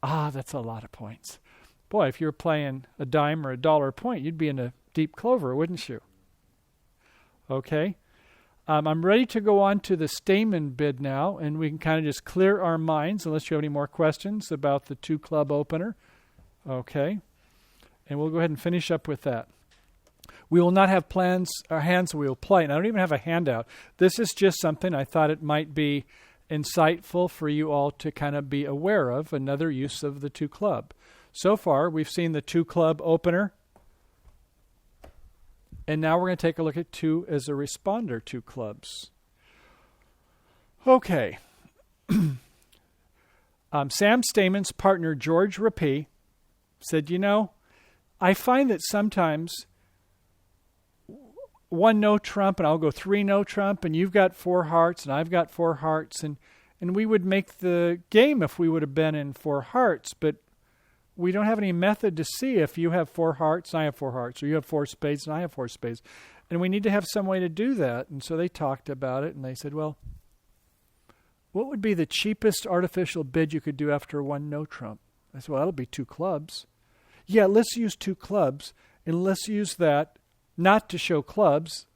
That's a lot of points. Boy, if you were playing a dime or a dollar a point, you'd be in a deep clover, wouldn't you? Okay. I'm ready to go on to the Stayman bid now, and we can kind of just clear our minds unless you have any more questions about the 2-club opener. Okay. And we'll go ahead and finish up with that. We will not have plans or hands we will play. And I don't even have a handout. This is just something I thought it might be insightful for you all to kind of be aware of, another use of the 2-club. So far, we've seen the 2-club opener. And now we're going to take a look at 2 as a responder, 2 clubs. Okay. Sam Stayman's partner, George Rapie, said, I find that sometimes 1 no trump and I'll go 3 no trump and you've got 4 hearts and I've got 4 hearts and we would make the game if we would have been in 4 hearts, but we don't have any method to see if you have 4 hearts and I have 4 hearts, or you have 4 spades and I have 4 spades. And we need to have some way to do that. And so they talked about it and they said, well, what would be the cheapest artificial bid you could do after 1 no trump? I said, well, that'll be 2 clubs. Yeah, let's use 2 clubs, and let's use that not to show clubs,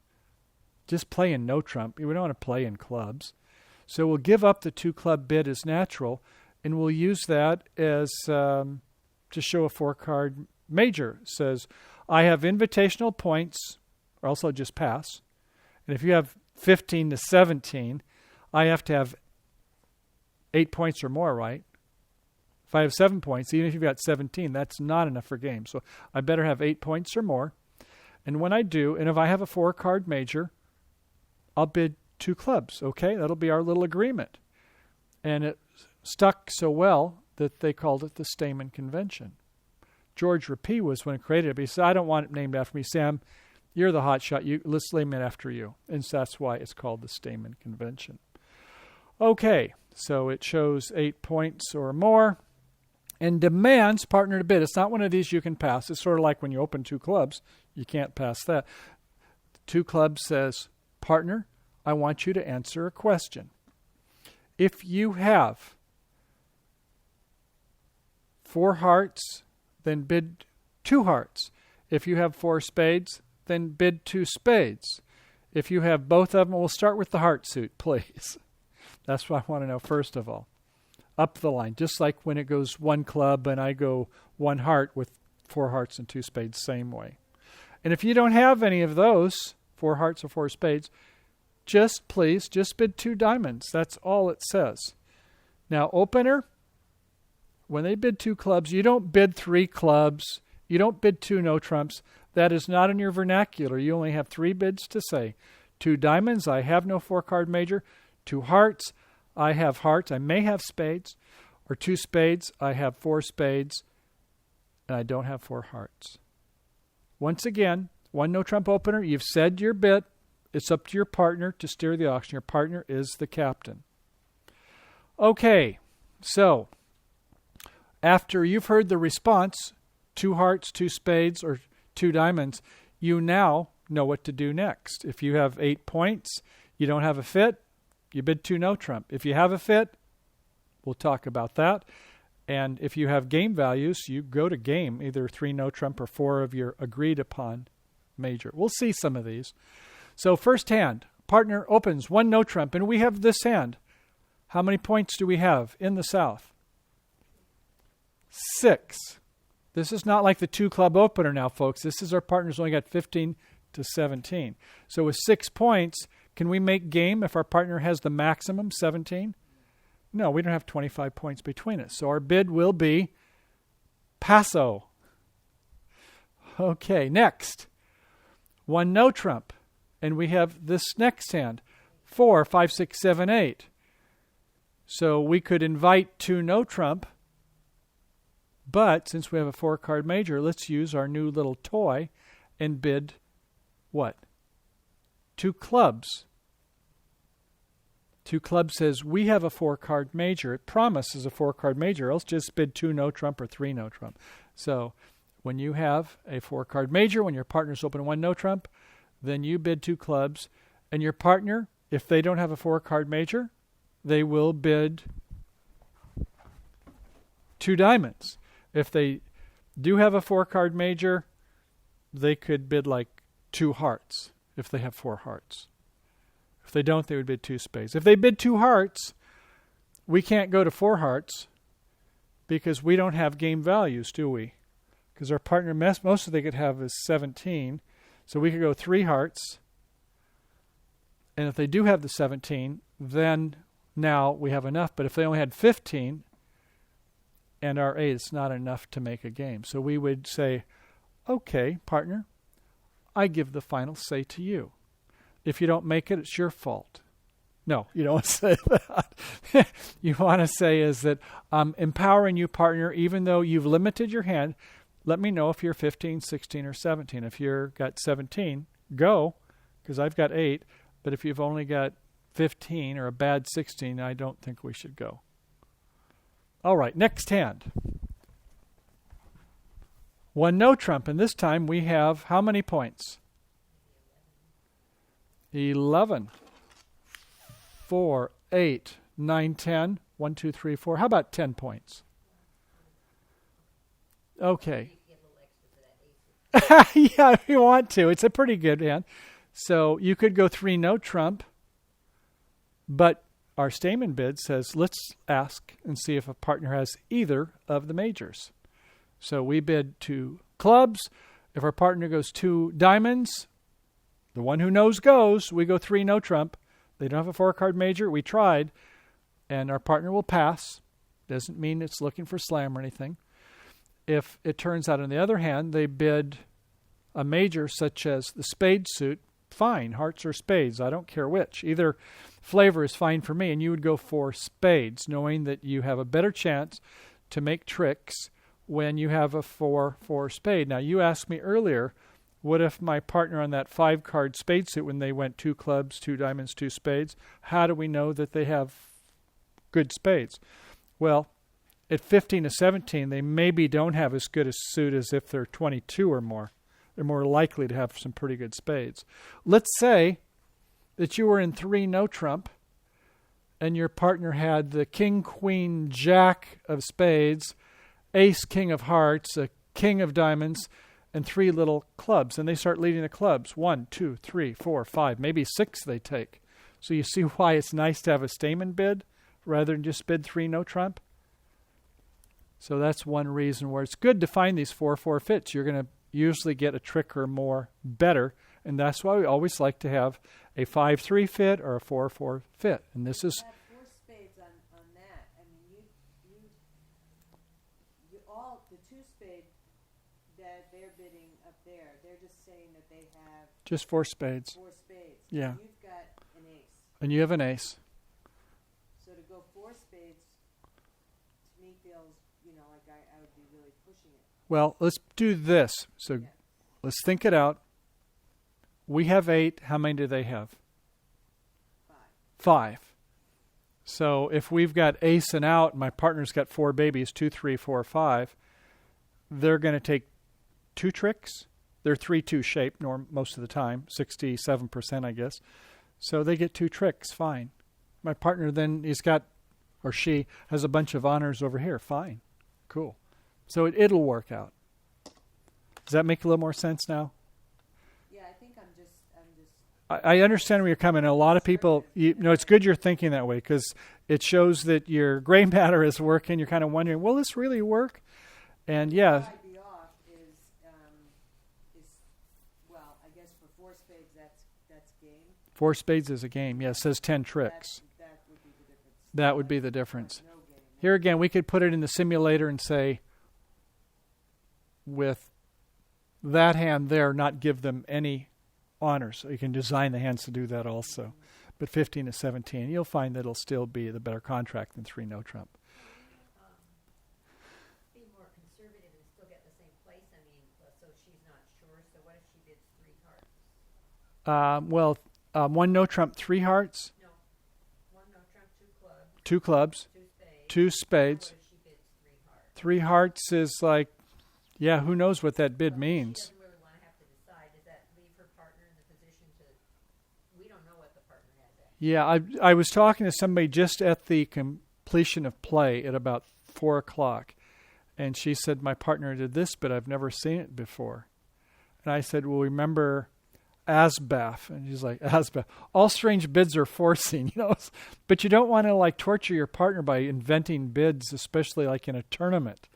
just play in no trump. We don't want to play in clubs. So we'll give up the 2-club bid as natural, and we'll use that as to show a 4-card major. It says, I have invitational points, or else I'll just pass. And if you have 15 to 17, I have to have 8 points or more, right? If I have 7 points, even if you've got 17, that's not enough for game. So I better have 8 points or more. And when I do, and if I have a 4-card major, I'll bid 2 clubs. Okay, that'll be our little agreement. And it stuck so well that they called it the Stayman Convention. George Rapie was when it created it. But he said, I don't want it named after me. Sam, you're the hot shot. Let's name it after you. And so that's why it's called the Stayman Convention. Okay, so it shows 8 points or more and demands partner to bid. It's not one of these you can pass. It's sort of like when you open 2 clubs. You can't pass that. 2 clubs says, partner, I want you to answer a question. If you have 4 hearts, then bid 2 hearts. If you have 4 spades, then bid 2 spades. If you have both of them, we'll start with the heart suit, please. That's what I want to know first of all. Up the line, just like when it goes 1 club and I go 1 heart with 4 hearts and 2 spades, same way. And if you don't have any of those, 4 hearts or 4 spades, just bid 2 diamonds. That's all it says. Now, opener, when they bid 2 clubs, you don't bid 3 clubs. You don't bid 2 no trumps. That is not in your vernacular. You only have 3 bids to say. 2 diamonds, I have no 4-card major. 2 hearts, I have hearts. I may have spades. Or 2 spades, I have 4 spades. And I don't have 4 hearts. Once again, 1 no trump opener, you've said your bid. It's up to your partner to steer the auction. Your partner is the captain. Okay, so after you've heard the response, 2 hearts, 2 spades, or 2 diamonds, you now know what to do next. If you have 8 points, you don't have a fit, you bid 2 no trump. If you have a fit, we'll talk about that. And if you have game values, you go to game, either 3 no trump or 4 of your agreed upon major. We'll see some of these. So first hand, partner opens 1 no trump, and we have this hand. How many points do we have in the South? 6. This is not like the 2-club opener now, folks. This is our partner's only got 15 to 17. So with 6 points, can we make game if our partner has the maximum, 17? No, we don't have 25 points between us. So our bid will be passo. Okay, next. 1 no trump. And we have this next hand, 4, 5, 6, 7, 8. So we could invite 2 no trump, but since we have a 4-card major, let's use our new little toy and bid what? 2 clubs. 2 clubs says we have a 4-card major. It promises a 4-card major, else just bid 2 no trump or 3 no trump. So when you have a 4-card major, when your partner's open 1 no trump, then you bid 2 clubs, and your partner, if they don't have a 4-card major, they will bid 2 diamonds. If they do have a 4-card major, they could bid like 2 hearts if they have 4 hearts. If they don't, they would bid 2 spades. If they bid 2 hearts, we can't go to 4 hearts because we don't have game values, do we? Because our partner, most of they could have is 17. So we could go 3 hearts. And if they do have the 17, then now we have enough. But if they only had 15 and our 8, it's not enough to make a game. So we would say, okay, partner, I give the final say to you. If you don't make it, it's your fault. No, you don't say that. You want to say is that I'm empowering you, partner, even though you've limited your hand. Let me know if you're 15, 16, or 17. If you've got 17, go, because I've got 8. But if you've only got 15 or a bad 16, I don't think we should go. All right, next hand. 1 no trump, and this time we have how many points? 11. 4, 8, 9, 10. 1, 2, 3, 4. How about 10 points? Okay. Yeah, if you want to. It's a pretty good hand. So you could go 3 no trump, but our Stayman bid says, let's ask and see if a partner has either of the majors. So we bid 2 clubs. If our partner goes 2 diamonds, the one who knows goes. We go 3 no trump. They don't have a 4-card major. We tried, and our partner will pass. Doesn't mean it's looking for slam or anything. If it turns out, on the other hand, they bid a major such as the spade suit, fine, hearts or spades, I don't care which. Either flavor is fine for me, and you would go for spades, knowing that you have a better chance to make tricks when you have a 4-4 spade. Now, you asked me earlier, what if my partner on that 5-card spade suit, when they went 2 clubs, 2 diamonds, 2 spades, how do we know that they have good spades? Well, at 15 to 17, they maybe don't have as good a suit as if they're 22 or more. They're more likely to have some pretty good spades. Let's say that you were in 3 no trump and your partner had the king, queen, jack of spades, ace, king of hearts, a king of diamonds, and 3 little clubs. And they start leading the clubs. 1, 2, 3, 4, 5, maybe 6 they take. So you see why it's nice to have a Stayman bid rather than just bid 3 no trump? So that's one reason where it's good to find these 4-4 fits. You're going to usually get a trick or more better, and that's why we always like to have a 5-3 fit or a 4-4 fit. And this is... Have 4 spades on that. I mean, you all, the 2 spade that they're bidding up there, they're just saying that they have... Just 4 spades. 4 spades. Yeah. And you've got an ace. And you have an ace. So to go 4 spades, to me feels, like I would be really pushing it. Well, let's do this. So Yeah. let's think it out. We have 8. How many do they have? 5. So if we've got ace and out, and my partner's got 4 babies, 2, 3, 4, 5, they're going to take 2 tricks. They're 3-2 shape most of the time, 67%, I guess. So they get 2 tricks, fine. My partner then, he's got, or she, has a bunch of honors over here, fine. Cool. So it'll work out. Does that make a little more sense now? Yeah, I think I'm just. I understand where you're coming. A lot of people, it's good you're thinking that way because it shows that your gray matter is working. You're kind of wondering, will this really work? And yeah. What I'd be off is well, I guess for 4 spades, that's game. 4 spades is a game. Yeah, it says 10 tricks. That would be the difference. That would be the difference. No game. Here again, we could put it in the simulator and say, with that hand there, not give them any honors. So you can design the hands to do that also. Mm-hmm. But 15 to 17, you'll find that it'll still be the better contract than 3 no trump. Be more conservative and still get the same place. I mean, so she's not sure. So what if she bids 3 hearts? 1 no trump, 3 hearts. No, 1 no trump, 2 clubs. 2 clubs. 2 spades. What if she bids 3 hearts? 3 hearts is like, yeah, who knows what that bid means. She doesn't really want to have to decide. Does that leave her partner in the position to, we don't know what the partner has at. Yeah, I was talking to somebody just at the completion of play at about 4 o'clock, And she said, my partner did this, but I've never seen it before. And I said, well, remember Asbaf? And she's like, Asbaf. All strange bids are forcing, But you don't want to like torture your partner by inventing bids, especially like in a tournament.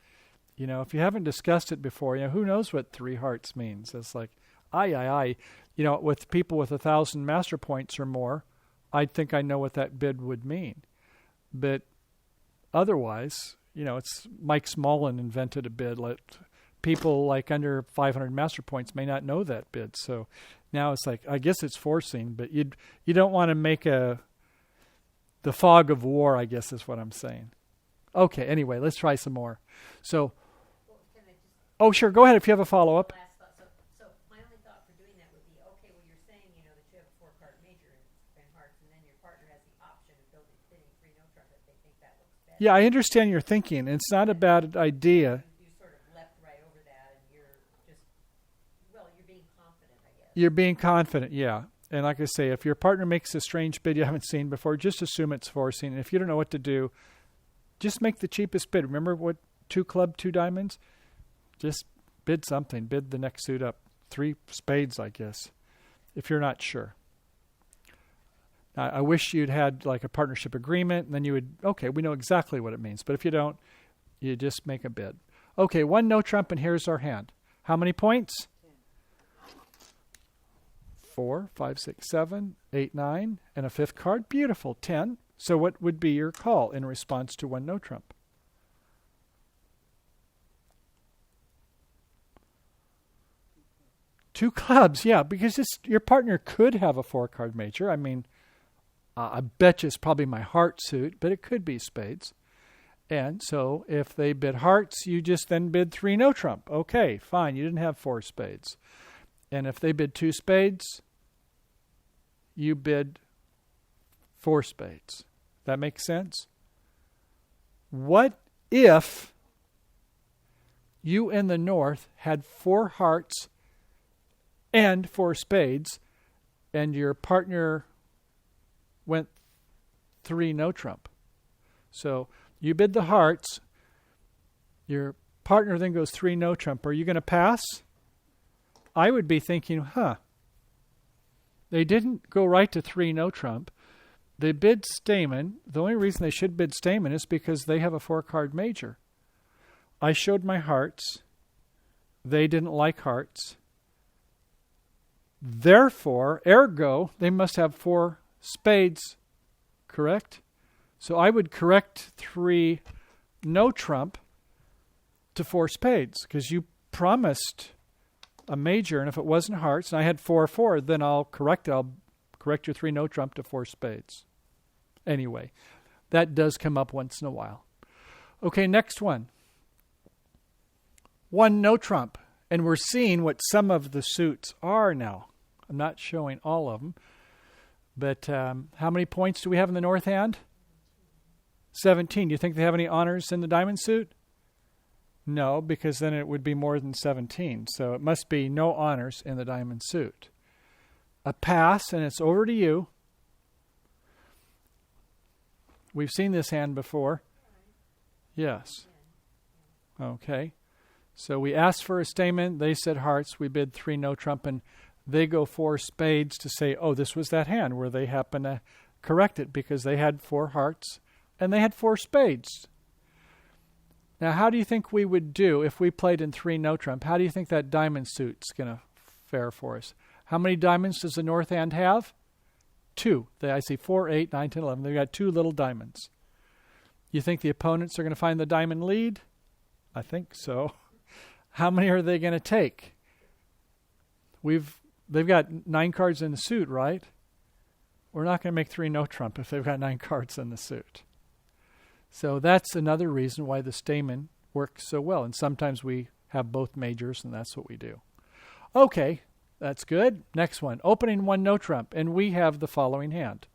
If you haven't discussed it before, who knows what 3 hearts means? It's like, aye. With people with 1,000 master points or more, I'd think I know what that bid would mean. But otherwise, it's Mike Smolin invented a bid. People like under 500 master points may not know that bid. So now it's like, I guess it's forcing, but you don't want to make the fog of war, I guess is what I'm saying. Okay, anyway, let's try some more. So, oh, sure, go ahead if you have a follow-up. Last thought. So my only thought for doing that would be, okay, well, you're saying, that you have a 4-card major and hearts, and then your partner has the option of bidding 3 no trump if they think that looks better. Yeah, I understand your thinking. It's not a bad idea. You sort of leapt right over that, and you're being confident, I guess. You're being confident, yeah. And like I say, if your partner makes a strange bid you haven't seen before, just assume it's forcing. And if you don't know what to do, just make the cheapest bid. Remember what 2 club, 2 diamonds? Just bid something. Bid the next suit up. 3 spades, I guess, if you're not sure. Now, I wish you'd had like a partnership agreement, and then you would, okay, we know exactly what it means. But if you don't, you just make a bid. Okay, 1 no trump, and here's our hand. How many points? 4, 5, 6, 7, 8, 9, and a 5th card. Beautiful, 10. So what would be your call in response to 1 no trump? Two clubs, yeah, because your partner could have a 4-card major. I mean, I bet you it's probably my heart suit, but it could be spades. And so if they bid hearts, you just then bid 3 no trump. Okay, fine, you didn't have 4 spades. And if they bid 2 spades, you bid 4 spades. That makes sense? What if you in the north had 4 hearts and 4 spades, and your partner went 3 no trump? So you bid the hearts, your partner then goes 3 no trump. Are you going to pass? I would be thinking, they didn't go right to 3 no trump. They bid Stayman. The only reason they should bid Stayman is because they have a 4-card major. I showed my hearts. They didn't like hearts. Therefore, ergo, they must have 4 spades, correct? So I would correct 3 no trump to 4 spades, because you promised a major, and if it wasn't hearts, and I had 4, then I'll correct it. I'll correct your 3 no trump to 4 spades. Anyway, that does come up once in a while. Okay, next one. 1 no trump. And we're seeing what some of the suits are now. I'm not showing all of them. But how many points do we have in the north hand? 17. Do you think they have any honors in the diamond suit? No, because then it would be more than 17. So it must be no honors in the diamond suit. A pass, and it's over to you. We've seen this hand before. Yes. Okay. So we asked for a Stayman. They said hearts. We bid 3 no trump, and they go 4 spades to say, oh, this was that hand where they happen to correct it because they had 4 hearts and they had 4 spades. Now, how do you think we would do if we played in 3 no trump? How do you think that diamond suit's going to fare for us? How many diamonds does the north hand have? 2. I see 4, 8, 9, 10, 11. They've got 2 little diamonds. You think the opponents are going to find the diamond lead? I think so. How many are they going to take? They've got 9 cards in the suit, right? We're not going to make 3 no trump if they've got 9 cards in the suit. So that's another reason why the Stayman works so well. And sometimes we have both majors, and that's what we do. Okay, that's good. Next one, opening 1 no trump, and we have the following hand.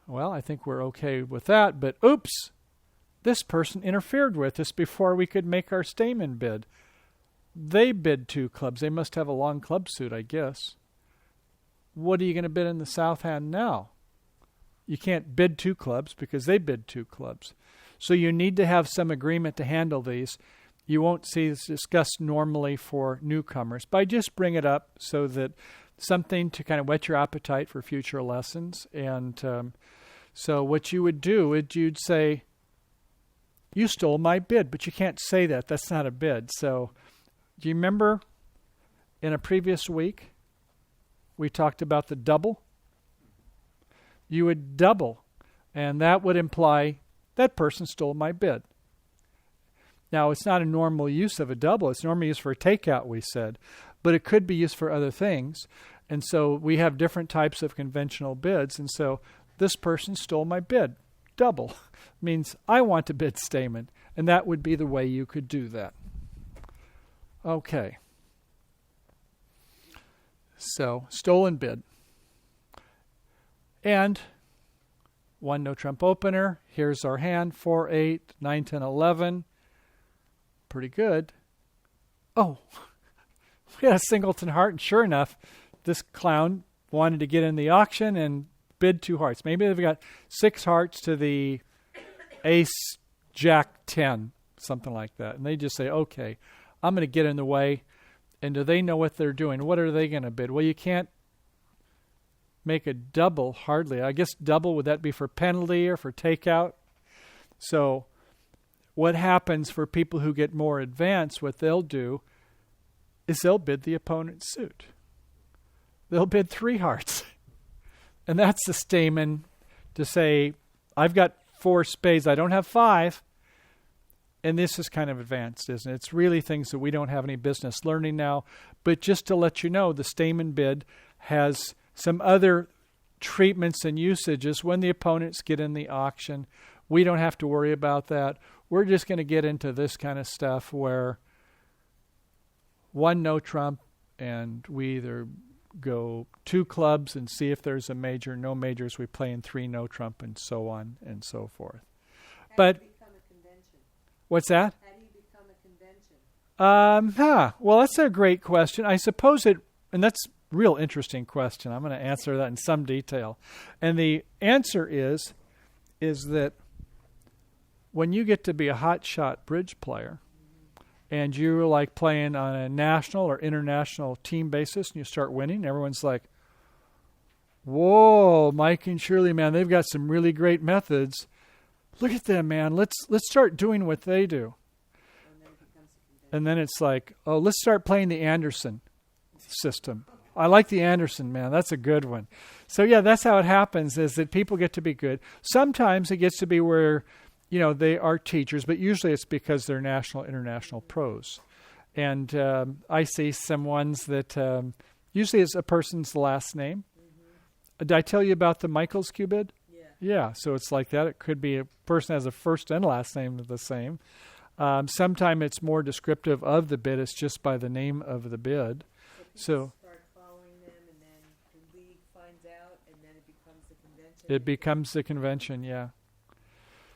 Well, I think we're okay with that, but oops, this person interfered with us before we could make our Stayman bid. They bid 2 clubs. They must have a long club suit, I guess. What are you going to bid in the south hand now? You can't bid 2 clubs because they bid 2 clubs. So you need to have some agreement to handle these. You won't see this discussed normally for newcomers, but I just bring it up so that something to kind of whet your appetite for future lessons. And so what you would do is you'd say, you stole my bid, but you can't say that. That's not a bid. So do you remember in a previous week we talked about the double? You would double, and that would imply that person stole my bid. Now, it's not a normal use of a double. It's normally used for a takeout, we said, but it could be used for other things. And so we have different types of conventional bids. And so this person stole my bid. Double means I want to bid Stayman. And that would be the way you could do that. Okay. So, stolen bid. And 1 no trump opener. Here's our hand, 4, 8, 9, 10, 11. Pretty good. Oh, we had a singleton heart, and sure enough, this clown wanted to get in the auction and bid 2 hearts. Maybe they've got 6 hearts to the ace, jack, 10, something like that. And they just say, okay, I'm going to get in the way. And do they know what they're doing? What are they going to bid? Well, you can't make a double, hardly. I guess double, would that be for penalty or for takeout? So what happens for people who get more advanced, what they'll do is they'll bid the opponent's suit. They'll bid 3 hearts. And that's the Stayman to say, I've got 4 spades, I don't have 5. And this is kind of advanced, isn't it? It's really things that we don't have any business learning now. But just to let you know, the Stayman bid has some other treatments and usages when the opponents get in the auction. We don't have to worry about that. We're just going to get into this kind of stuff where 1 no trump, and we either go 2 clubs and see if there's a major, no majors, we play in 3 no trump, and so on and so forth. But what's that? How do you become a convention? Well, that's a great question. I suppose it, and that's a real interesting question. I'm going to answer that in some detail. And the answer is that when you get to be a hotshot bridge player, and you're like playing on a national or international team basis, and you start winning, everyone's like, whoa, Mike and Shirley, man, they've got some really great methods. Look at them, man. Let's start doing what they do. And then it's like, oh, let's start playing the Anderson system. I like the Anderson, man. That's a good one. So, yeah, that's how it happens, is that people get to be good. Sometimes it gets to be where, they are teachers, but usually it's because they're national, international pros. And I see some ones that usually it's a person's last name. Mm-hmm. Did I tell you about the Michaels Cubid? Yeah, so it's like that. It could be a person has a first and last name the same. Sometimes it's more descriptive of the bid. It's just by the name of the bid. So start following them, and then the league finds out, and then it becomes the convention. It becomes the convention, yeah.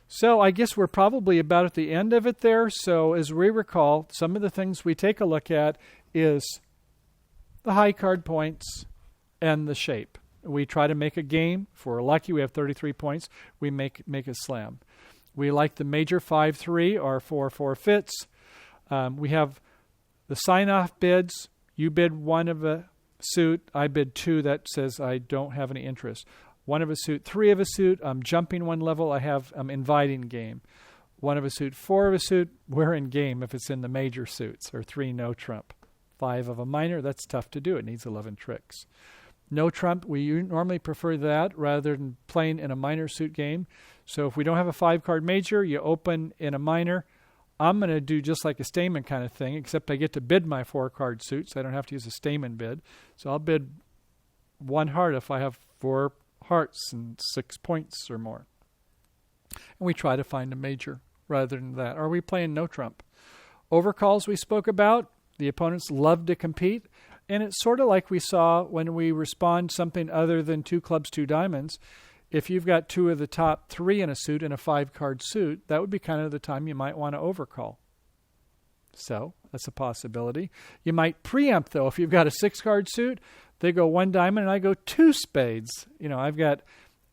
So I guess we're probably about at the end of it there. So as we recall, some of the things we take a look at is the high card points and the shape. We try to make a game. If we're lucky, we have 33 points. We make a slam. We like the major 5-3 or 4 forfeits. We have the sign-off bids. You bid 1 of a suit. I bid 2. That says I don't have any interest. 1 of a suit, 3 of a suit. I'm jumping 1 level. I'm inviting game. 1 of a suit, 4 of a suit. We're in game if it's in the major suits, or 3 no trump. 5 of a minor. That's tough to do. It needs 11 tricks. No trump, we normally prefer that rather than playing in a minor suit game. So if we don't have a 5-card major, you open in a minor. I'm going to do just like a Stayman kind of thing, except I get to bid my 4-card suit, so I don't have to use a Stayman bid. So I'll bid 1 heart if I have 4 hearts and 6 points or more. And we try to find a major rather than that. Are we playing no trump? Overcalls we spoke about. The opponents love to compete. And it's sort of like we saw when we respond something other than 2 clubs, 2 diamonds. If you've got 2 of the top 3 in a suit and a 5-card suit, that would be kind of the time you might want to overcall. So that's a possibility. You might preempt, though. If you've got a 6-card suit, they go 1 diamond and I go 2 spades. I've got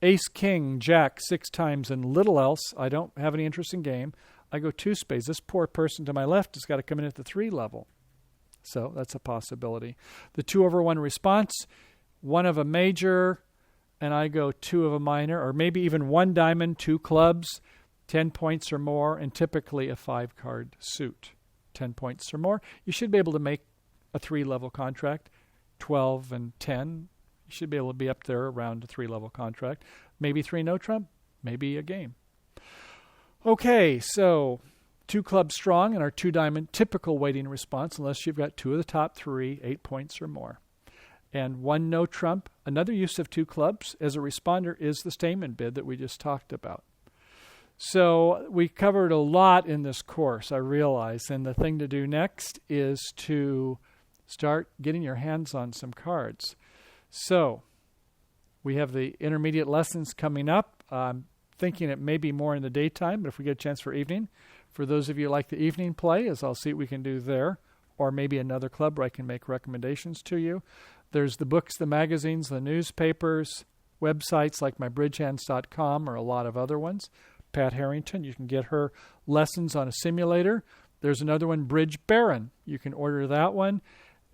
ace, king, jack 6 times and little else. I don't have any interest in game. I go 2 spades. This poor person to my left has got to come in at the 3 level. So that's a possibility. The 2/1 response, 1 of a major, and I go 2 of a minor, or maybe even 1 diamond, 2 clubs, 10 points or more, and typically a 5-card suit, 10 points or more. You should be able to make a 3-level contract, 12 and 10. You should be able to be up there around a 3-level contract. Maybe 3 no trump, maybe a game. Okay, so 2 clubs strong and our 2 diamond typical weighting response, unless you've got 2 of the top 3, 8 points or more. And 1 no trump. Another use of 2 clubs as a responder is the Stayman bid that we just talked about. So we covered a lot in this course, I realize, and the thing to do next is to start getting your hands on some cards. So we have the intermediate lessons coming up. I'm thinking it may be more in the daytime, but if we get a chance for evening, for those of you who like the evening play, as I'll see what we can do there, or maybe another club where I can make recommendations to you. There's the books, the magazines, the newspapers, websites like mybridgehands.com or a lot of other ones. Pat Harrington, you can get her lessons on a simulator. There's another one, Bridge Baron. You can order that one,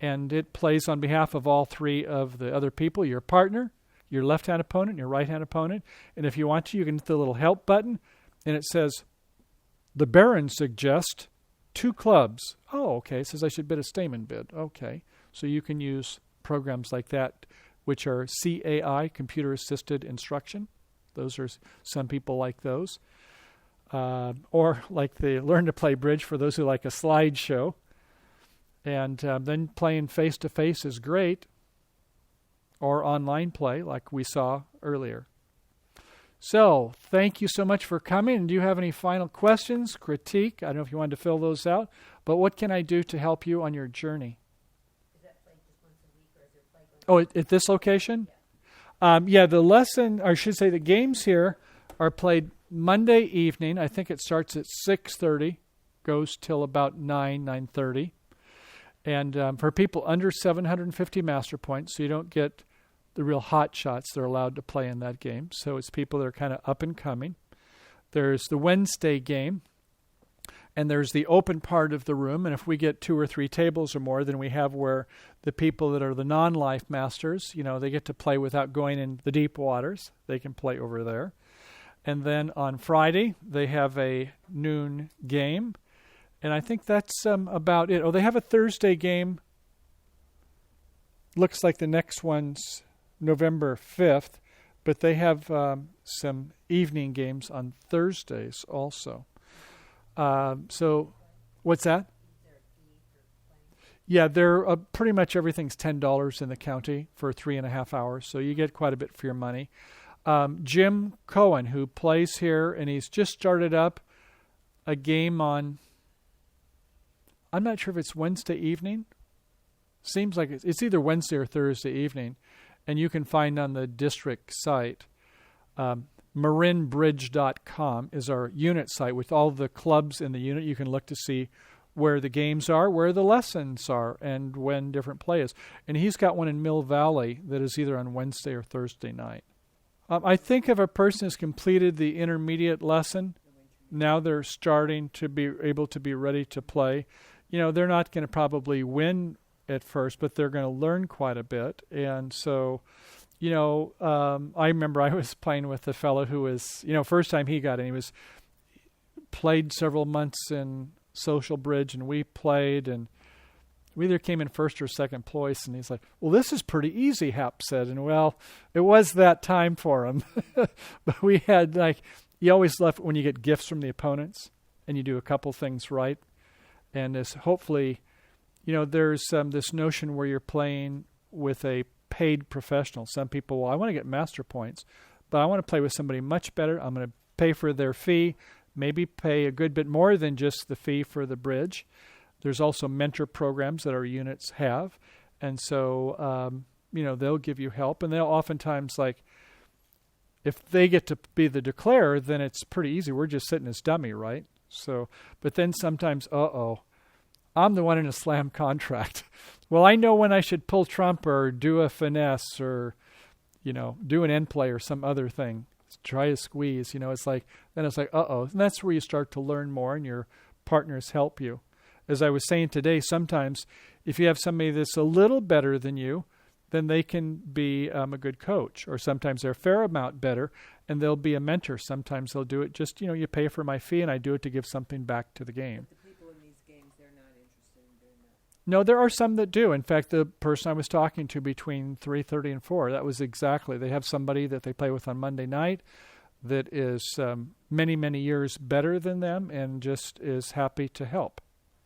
and it plays on behalf of all 3 of the other people, your partner, your left-hand opponent, your right-hand opponent. And if you want to, you can hit the little help button, and it says, the Baron suggests 2 clubs. Oh, okay. It says I should bid a Stayman bid. Okay. So you can use programs like that, which are CAI, computer-assisted instruction. Those are, some people like those. Or like the Learn to Play Bridge for those who like a slideshow. And then playing face-to-face is great. Or online play like we saw earlier. So, thank you so much for coming. And do you have any final questions, critique? I don't know if you wanted to fill those out. But what can I do to help you on your journey? Is that played just once a week, or is there play going Oh, at this location? Yeah, the lesson, or I should say the games here are played Monday evening. I think it starts at 6:30, goes till about 9:30. And for people under 750 master points, so you don't get the real hot shots, they're allowed to play in that game. So it's people that are kind of up and coming. There's the Wednesday game, and there's the open part of the room. And if we get 2 or 3 tables or more, then we have where the people that are the non-life masters, they get to play without going in the deep waters. They can play over there. And then on Friday, they have a noon game. And I think that's about it. Oh, they have a Thursday game. Looks like the next one's November 5th, but they have some evening games on Thursdays also. So, what's that? Yeah, they're pretty much everything's $10 in the county for 3.5 hours, so you get quite a bit for your money. Jim Cohen, who plays here, and he's just started up a game on, I'm not sure if it's Wednesday evening. Seems like it's either Wednesday or Thursday evening. And you can find on the district site, marinbridge.com is our unit site with all the clubs in the unit. You can look to see where the games are, where the lessons are, and when different play is. And he's got one in Mill Valley that is either on Wednesday or Thursday night. I think if a person has completed the intermediate lesson, now they're starting to be able to be ready to play. They're not going to probably win at first, but they're going to learn quite a bit. And so, I remember I was playing with a fellow who was, first time he got in, he was played several months in social bridge, and we played, and we either came in first or second place. And he's like, well, this is pretty easy, Hap said. And well, it was that time for him. But we had you always love when you get gifts from the opponents and you do a couple things right. And this hopefully, there's this notion where you're playing with a paid professional. Some people, well, I want to get master points, but I want to play with somebody much better. I'm going to pay for their fee, maybe pay a good bit more than just the fee for the bridge. There's also mentor programs that our units have. And so, they'll give you help. And they'll oftentimes, if they get to be the declarer, then it's pretty easy. We're just sitting as dummy, right? So, but then sometimes, I'm the one in a slam contract. Well, I know when I should pull trump or do a finesse or, do an end play or some other thing. Try a squeeze. It's like, then it's like, uh-oh. And that's where you start to learn more and your partners help you. As I was saying today, sometimes if you have somebody that's a little better than you, then they can be a good coach. Or sometimes they're a fair amount better and they'll be a mentor. Sometimes they'll do it just, you pay for my fee and I do it to give something back to the game. But the people in these games, they're not interested in doing that. No, there are some that do. In fact, the person I was talking to between 3:30 and 4, that was exactly. They have somebody that they play with on Monday night that is many, many years better than them and just is happy to help.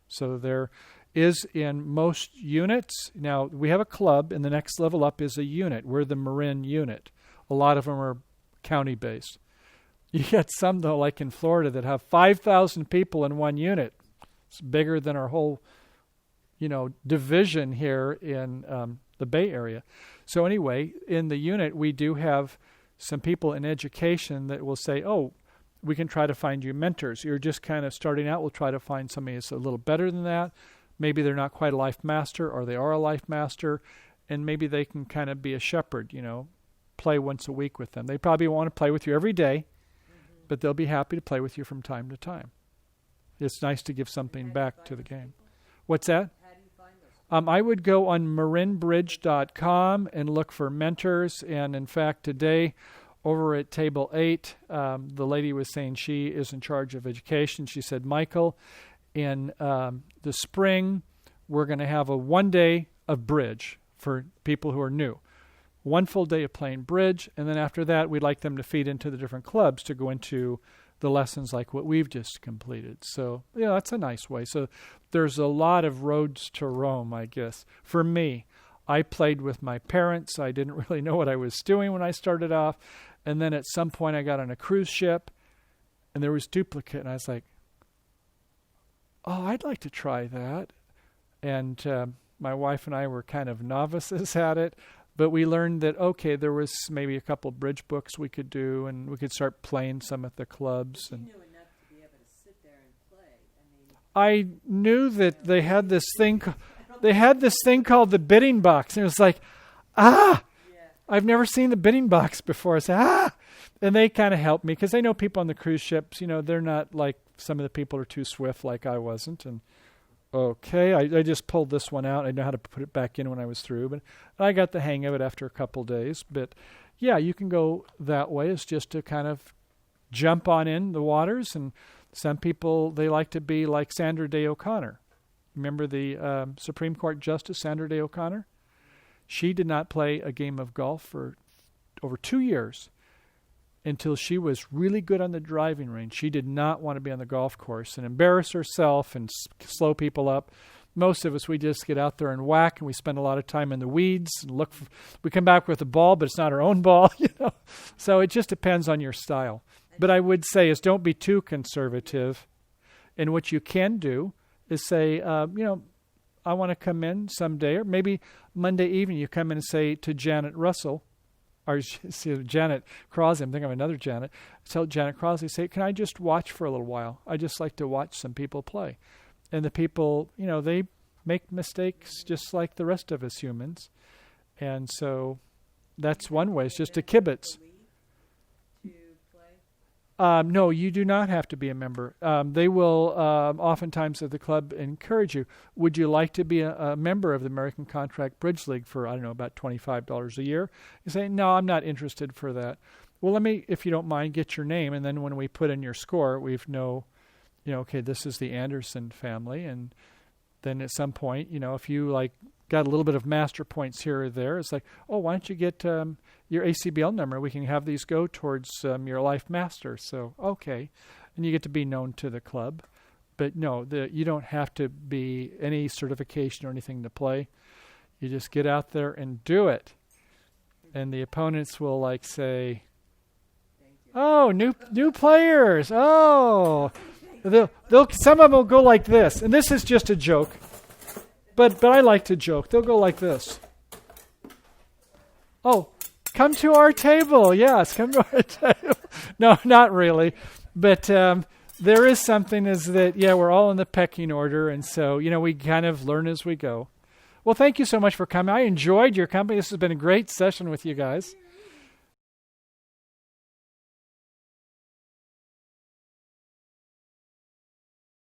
So there is in most units. Now, we have a club, and the next level up is a unit. We're the Marin unit. A lot of them are county-based. You get some, though, like in Florida, that have 5,000 people in one unit. It's bigger than our whole, division here in the Bay Area. So anyway, in the unit, we do have some people in education that will say, oh, we can try to find you mentors. You're just kind of starting out. We'll try to find somebody that's a little better than that. Maybe they're not quite a life master, or they are a life master, and maybe they can kind of be a shepherd, play once a week with them. They probably want to play with you every day, but they'll be happy to play with you from time to time. It's nice to give something back to the game. What's that? How do you find those? I would go on marinbridge.com and look for mentors. And in fact, today, over at Table 8, the lady was saying she is in charge of education. She said, Michael, in the spring, we're going to have a 1 day of bridge for people who are new. 1 full day of playing bridge, and then after that, we'd like them to feed into the different clubs to go into the lessons like what we've just completed. So, that's a nice way. So there's a lot of roads to Rome, I guess. For me, I played with my parents. I didn't really know what I was doing when I started off. And then at some point I got on a cruise ship and there was duplicate. And I was like, oh, I'd like to try that. And my wife and I were kind of novices at it. But we learned that, okay, there was maybe a couple bridge books we could do, and we could start playing some at the clubs. You And knew enough to be able to sit there and play. I knew that they had this thing. They had this thing called the bidding box, and it was like, Yeah. I've never seen the bidding box before. I said, and they kind of helped me because they know people on the cruise ships. They're not like some of the people are too swift, like I wasn't. And okay, I just pulled this one out. I know how to put it back in when I was through, but I got the hang of it after a couple days. But yeah, you can go that way. It's just to kind of jump on in the waters. And some people, they like to be like Sandra Day O'Connor. Remember the Supreme Court Justice Sandra Day O'Connor? She did not play a game of golf for over 2 years until she was really good on the driving range. She did not want to be on the golf course and embarrass herself and slow people up. Most of us, we just get out there and whack, and we spend a lot of time in the weeds and we come back with a ball, but it's not our own ball, So it just depends on your style. But I would say is don't be too conservative. And what you can do is say, I want to come in someday, or maybe Monday evening you come in and say to Janet Russell, or Janet Crosby, I'm thinking of another Janet, tell Janet Crosby, say, can I just watch for a little while? I just like to watch some people play. And the people, they make mistakes just like the rest of us humans. And so that's one way, it's just to kibitz. To play? No, you do not have to be a member. They will oftentimes at the club encourage you. Would you like to be a member of the American Contract Bridge League for, about $25 a year? You say, no, I'm not interested for that. Well, let me, if you don't mind, get your name. And then when we put in your score, we know, okay, this is the Anderson family. And then at some point, if you got a little bit of master points here or there, it's like, oh, why don't you get your ACBL number? We can have these go towards your life master. So, okay. And you get to be known to the club. But no, you don't have to be any certification or anything to play. You just get out there and do it. And the opponents will say, oh, new players. Oh, they'll some of them will go like this. And this is just a joke. But I like to joke. They'll go like this. Oh, come to our table. Yes, come to our table. No, not really. But there is something is that, we're all in the pecking order. And so, we kind of learn as we go. Well, thank you so much for coming. I enjoyed your company. This has been a great session with you guys.